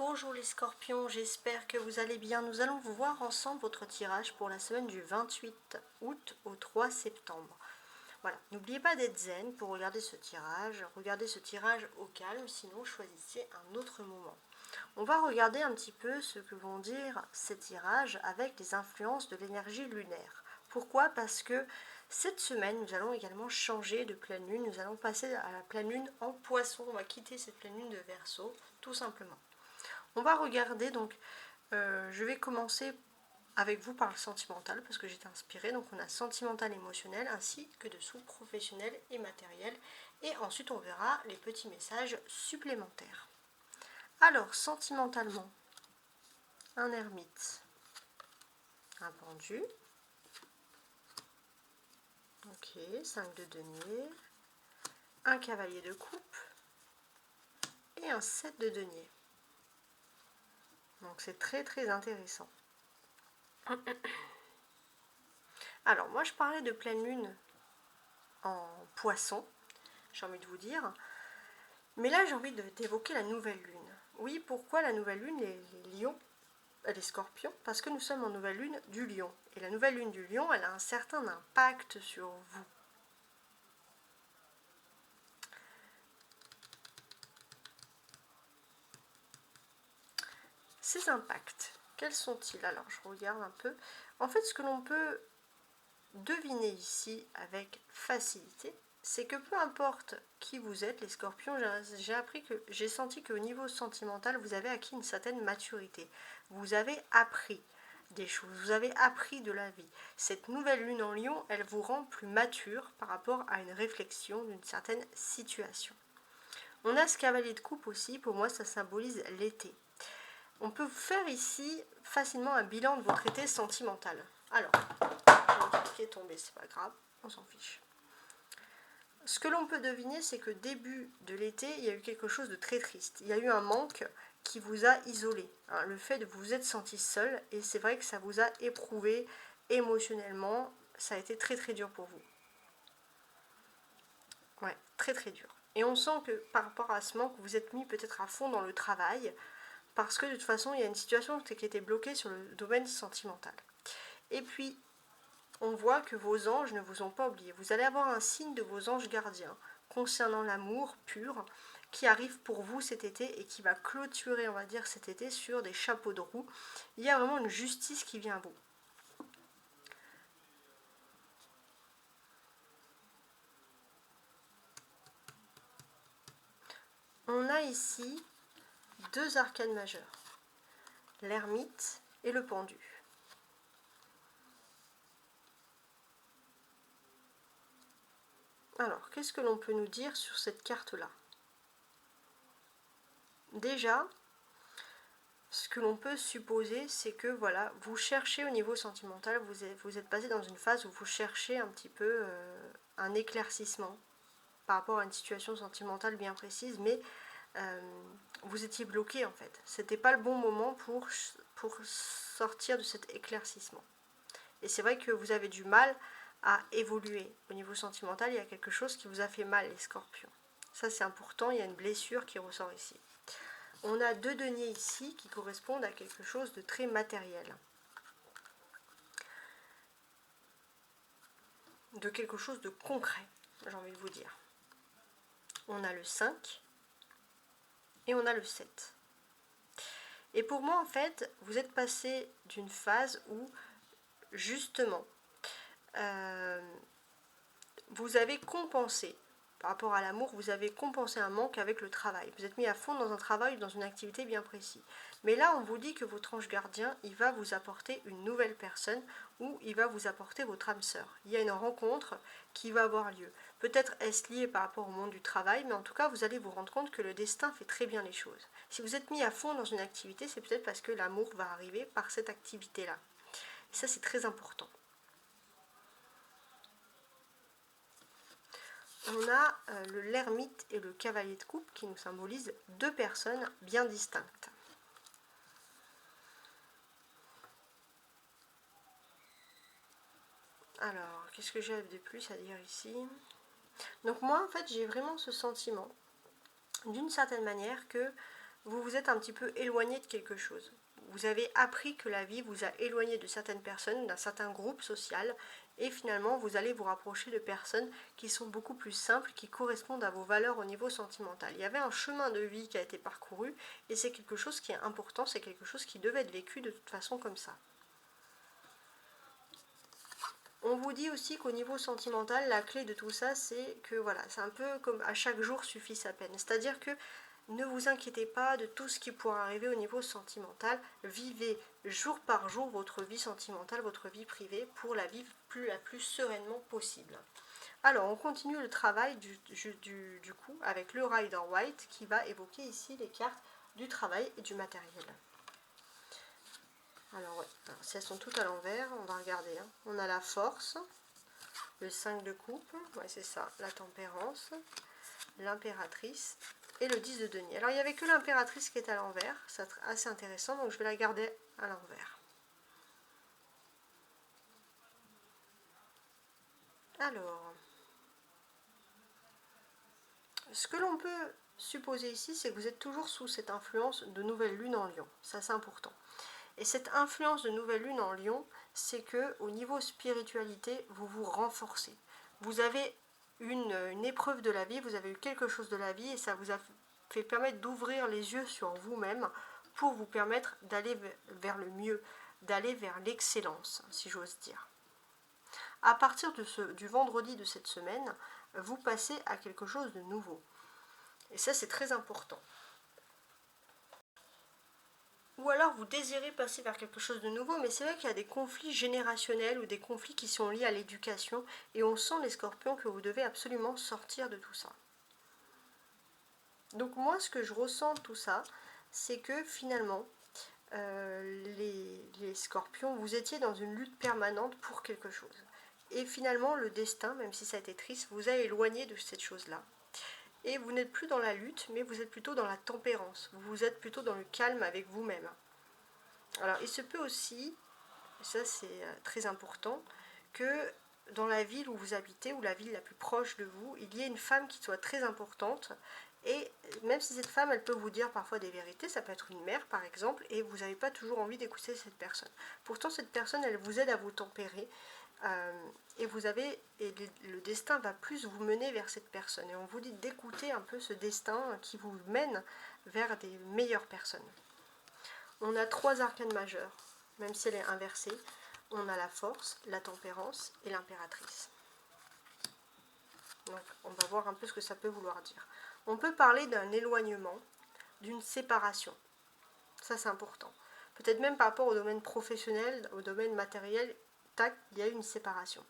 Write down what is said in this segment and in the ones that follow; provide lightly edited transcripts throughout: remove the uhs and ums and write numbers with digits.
Bonjour les scorpions, j'espère que vous allez bien. Nous allons vous voir ensemble votre tirage pour la semaine du 28 août au 3 septembre. Voilà, n'oubliez pas d'être zen pour regarder ce tirage. Regardez ce tirage au calme, sinon choisissez un autre moment. On va regarder un petit peu ce que vont dire ces tirages avec les influences de l'énergie lunaire. Pourquoi? Parce que cette semaine, nous allons également changer de pleine lune. Nous allons passer à la pleine lune en poisson. On va quitter cette pleine lune de Verseau, tout simplement. On va regarder, donc je vais commencer avec vous par le sentimental parce que j'étais inspirée. Donc on a sentimental, émotionnel ainsi que dessous professionnel et matériel. Et ensuite on verra les petits messages supplémentaires. Alors sentimentalement, un ermite, un pendu, ok, 5 de denier, un cavalier de coupe et un 7 de denier. Donc c'est très très intéressant. Alors moi je parlais de pleine lune en poisson, j'ai envie de vous dire, mais là j'ai envie d'évoquer la nouvelle lune. Oui, pourquoi la nouvelle lune, les lions, les scorpions? Parce que nous sommes en nouvelle lune du lion, et la nouvelle lune du lion, elle a un certain impact sur vous. Ces impacts, quels sont-ils? Alors je regarde un peu. En fait, ce que l'on peut deviner ici avec facilité, c'est que peu importe qui vous êtes, les scorpions, j'ai senti qu'au niveau sentimental, vous avez acquis une certaine maturité. Vous avez appris des choses, vous avez appris de la vie. Cette nouvelle lune en lion, elle vous rend plus mature par rapport à une réflexion d'une certaine situation. On a ce cavalier de coupe aussi, pour moi ça symbolise l'été. On peut faire ici facilement un bilan de votre été sentimental. Alors, qui est tombé, c'est pas grave, on s'en fiche. Ce que l'on peut deviner, c'est que début de l'été, il y a eu quelque chose de très triste. Il y a eu un manque qui vous a isolé. Hein, le fait de vous être senti seul, et c'est vrai que ça vous a éprouvé émotionnellement. Ça a été très très dur pour vous. Ouais, très très dur. Et on sent que par rapport à ce manque, vous êtes mis peut-être à fond dans le travail, parce que de toute façon, il y a une situation qui était bloquée sur le domaine sentimental. Et puis, on voit que vos anges ne vous ont pas oublié. Vous allez avoir un signe de vos anges gardiens concernant l'amour pur qui arrive pour vous cet été et qui va clôturer, on va dire, cet été sur des chapeaux de roue. Il y a vraiment une justice qui vient à vous. On a ici deux arcanes majeures, l'ermite et le pendu. Alors, qu'est-ce que l'on peut nous dire sur cette carte-là? Déjà, ce que l'on peut supposer, c'est que voilà, vous cherchez au niveau sentimental, vous êtes passé dans une phase où vous cherchez un petit peu un éclaircissement par rapport à une situation sentimentale bien précise, mais vous étiez bloqué en fait. C'était pas le bon moment pour sortir de cet éclaircissement. Et c'est vrai que vous avez du mal à évoluer au niveau sentimental. Il y a quelque chose qui vous a fait mal, les scorpions. Ça c'est important, il y a une blessure qui ressort ici. On a deux deniers ici qui correspondent à quelque chose de très matériel. De quelque chose de concret, j'ai envie de vous dire. On a le 5 et on a le 7. Et pour moi, en fait, vous êtes passé d'une phase où, justement, vous avez compensé, par rapport à l'amour, vous avez compensé un manque avec le travail. Vous êtes mis à fond dans un travail, dans une activité bien précise. Mais là, on vous dit que votre ange gardien, il va vous apporter une nouvelle personne ou il va vous apporter votre âme sœur. Il y a une rencontre qui va avoir lieu. Peut-être est-ce lié par rapport au monde du travail, mais en tout cas, vous allez vous rendre compte que le destin fait très bien les choses. Si vous êtes mis à fond dans une activité, c'est peut-être parce que l'amour va arriver par cette activité-là. Et ça, c'est très important. On a l'ermite et le cavalier de coupe qui nous symbolisent deux personnes bien distinctes. Alors, qu'est-ce que j'ai de plus à dire ici? Donc moi, en fait, j'ai vraiment ce sentiment, d'une certaine manière, que vous vous êtes un petit peu éloigné de quelque chose. Vous avez appris que la vie vous a éloigné de certaines personnes, d'un certain groupe social, et finalement vous allez vous rapprocher de personnes qui sont beaucoup plus simples, qui correspondent à vos valeurs au niveau sentimental. Il y avait un chemin de vie qui a été parcouru, et c'est quelque chose qui est important, c'est quelque chose qui devait être vécu de toute façon comme ça. On vous dit aussi qu'au niveau sentimental, la clé de tout ça, c'est que voilà, c'est un peu comme à chaque jour suffit sa peine. C'est-à-dire que ne vous inquiétez pas de tout ce qui pourra arriver au niveau sentimental. Vivez jour par jour votre vie sentimentale, votre vie privée, pour la vivre la plus sereinement possible. Alors, on continue le travail du coup avec le Rider White qui va évoquer ici les cartes du travail et du matériel. Alors, ouais. Alors, si elles sont toutes à l'envers, on va regarder. Hein. On a la force, le 5 de coupe, ouais, c'est ça, la tempérance, l'impératrice et le 10 de denier. Alors, il n'y avait que l'impératrice qui est à l'envers, c'est assez intéressant, donc je vais la garder à l'envers. Alors, ce que l'on peut supposer ici, c'est que vous êtes toujours sous cette influence de nouvelle lune en Lion. Ça, c'est important. Et cette influence de nouvelle lune en Lion, c'est que au niveau spiritualité, vous vous renforcez. Vous avez une épreuve de la vie, vous avez eu quelque chose de la vie et ça vous a fait permettre d'ouvrir les yeux sur vous-même pour vous permettre d'aller vers le mieux, d'aller vers l'excellence, si j'ose dire. À partir du vendredi de cette semaine, vous passez à quelque chose de nouveau. Et ça, c'est très important. Ou alors vous désirez passer vers quelque chose de nouveau, mais c'est vrai qu'il y a des conflits générationnels ou des conflits qui sont liés à l'éducation, et on sent les scorpions que vous devez absolument sortir de tout ça. Donc moi, ce que je ressens de tout ça, c'est que finalement, les scorpions, vous étiez dans une lutte permanente pour quelque chose. Et finalement, le destin, même si ça a été triste, vous a éloigné de cette chose-là. Et vous n'êtes plus dans la lutte, mais vous êtes plutôt dans la tempérance. Vous êtes plutôt dans le calme avec vous-même. Alors, il se peut aussi, et ça c'est très important, que dans la ville où vous habitez, ou la ville la plus proche de vous, il y ait une femme qui soit très importante. Et même si cette femme, elle peut vous dire parfois des vérités, ça peut être une mère par exemple, et vous n'avez pas toujours envie d'écouter cette personne. Pourtant, cette personne, elle vous aide à vous tempérer. Et le destin va plus vous mener vers cette personne. Et on vous dit d'écouter un peu ce destin qui vous mène vers des meilleures personnes. On a 3 arcanes majeures, même si elle est inversée. On a la force, la tempérance et l'impératrice. Donc on va voir un peu ce que ça peut vouloir dire. On peut parler d'un éloignement, d'une séparation. Ça, c'est important. Peut-être même par rapport au domaine professionnel, au domaine matériel, tac, il y a une séparation.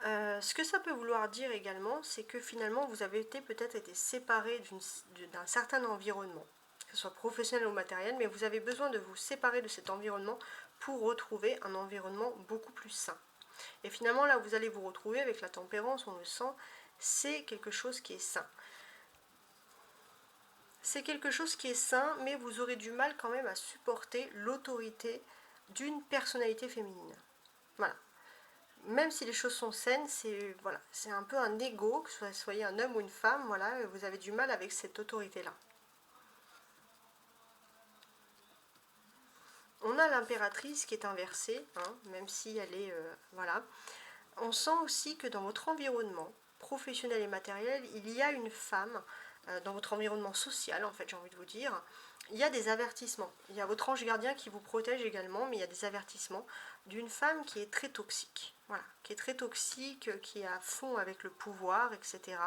Ce que ça peut vouloir dire également, c'est que finalement, vous avez peut-être été séparé d'un certain environnement, que ce soit professionnel ou matériel, mais vous avez besoin de vous séparer de cet environnement pour retrouver un environnement beaucoup plus sain. Et finalement, là, vous allez vous retrouver avec la tempérance, on le sent, c'est quelque chose qui est sain. C'est quelque chose qui est sain, mais vous aurez du mal quand même à supporter l'autorité d'une personnalité féminine. Voilà. Même si les choses sont saines, c'est voilà, un peu un ego, que vous soyez un homme ou une femme, voilà, vous avez du mal avec cette autorité-là. On a l'impératrice qui est inversée, hein, même si elle est... voilà. On sent aussi que dans votre environnement professionnel et matériel, il y a une femme, dans votre environnement social, en fait, j'ai envie de vous dire, il y a des avertissements. Il y a votre ange gardien qui vous protège également, mais il y a des avertissements d'une femme qui est très toxique. Voilà, qui est très toxique, qui est à fond avec le pouvoir, etc.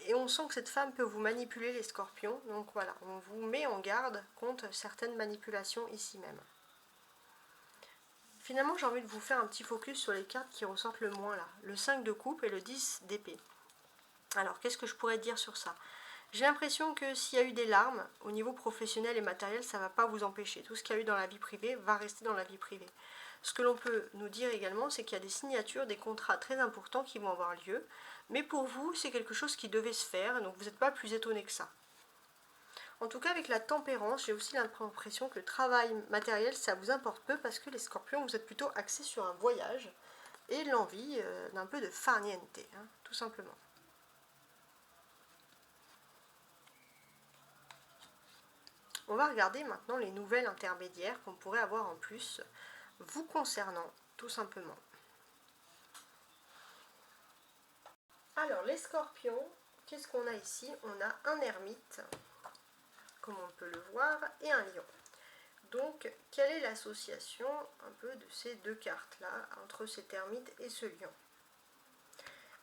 Et on sent que cette femme peut vous manipuler, les scorpions. Donc voilà, on vous met en garde contre certaines manipulations ici même. Finalement, j'ai envie de vous faire un petit focus sur les cartes qui ressortent le moins là. Le 5 de coupe et le 10 d'épée. Alors, qu'est-ce que je pourrais dire sur ça? J'ai l'impression que s'il y a eu des larmes, au niveau professionnel et matériel, ça ne va pas vous empêcher. Tout ce qu'il y a eu dans la vie privée va rester dans la vie privée. Ce que l'on peut nous dire également, c'est qu'il y a des signatures, des contrats très importants qui vont avoir lieu. Mais pour vous, c'est quelque chose qui devait se faire, donc vous n'êtes pas plus étonné que ça. En tout cas, avec la tempérance, j'ai aussi l'impression que le travail matériel, ça vous importe peu parce que les scorpions, vous êtes plutôt axés sur un voyage et l'envie d'un peu de farniente, hein, tout simplement. On va regarder maintenant les nouvelles intermédiaires qu'on pourrait avoir en plus vous concernant, tout simplement. Alors, les scorpions, qu'est-ce qu'on a ici? On a un ermite, comme on peut le voir, et un lion. Donc, quelle est l'association un peu de ces deux cartes-là, entre cet ermite et ce lion?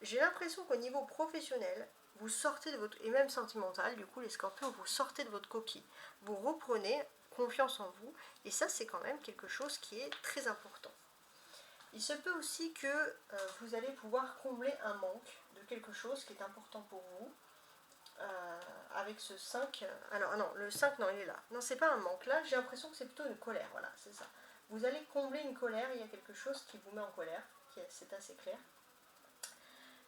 J'ai l'impression qu'au niveau professionnel, vous sortez de votre, et même sentimental, du coup les scorpions, vous sortez de votre coquille. Vous reprenez confiance en vous, et ça c'est quand même quelque chose qui est très important. Il se peut aussi que vous allez pouvoir combler un manque de quelque chose qui est important pour vous. Avec ce 5, alors non, le 5, non, il est là. Non, c'est pas un manque, là, j'ai l'impression que c'est plutôt une colère, voilà, c'est ça. Vous allez combler une colère, il y a quelque chose qui vous met en colère, c'est assez clair.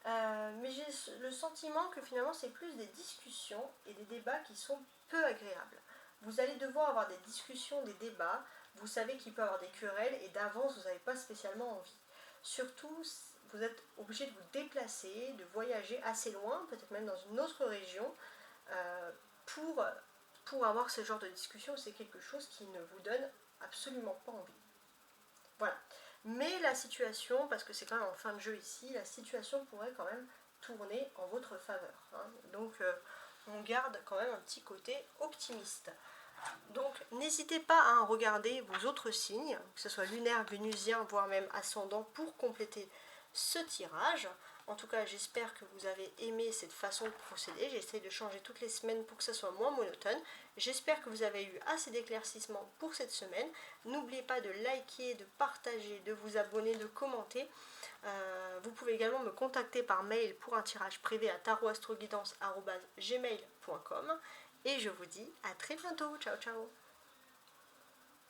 Mais j'ai le sentiment que finalement c'est plus des discussions et des débats qui sont peu agréables. Vous allez devoir avoir des discussions, des débats, vous savez qu'il peut y avoir des querelles et d'avance vous n'avez pas spécialement envie. Surtout, vous êtes obligé de vous déplacer, de voyager assez loin, peut-être même dans une autre région, pour avoir ce genre de discussion. C'est quelque chose qui ne vous donne absolument pas envie. Voilà. Mais la situation, parce que c'est quand même en fin de jeu ici, la situation pourrait quand même tourner en votre faveur. Hein. Donc on garde quand même un petit côté optimiste. Donc n'hésitez pas à regarder vos autres signes, que ce soit lunaire, vénusien, voire même ascendant, pour compléter ce tirage. En tout cas, j'espère que vous avez aimé cette façon de procéder. J'essaie de changer toutes les semaines pour que ça soit moins monotone. J'espère que vous avez eu assez d'éclaircissements pour cette semaine. N'oubliez pas de liker, de partager, de vous abonner, de commenter. Vous pouvez également me contacter par mail pour un tirage privé à tarotastroguidance@gmail.com. Et je vous dis à très bientôt. Ciao, ciao.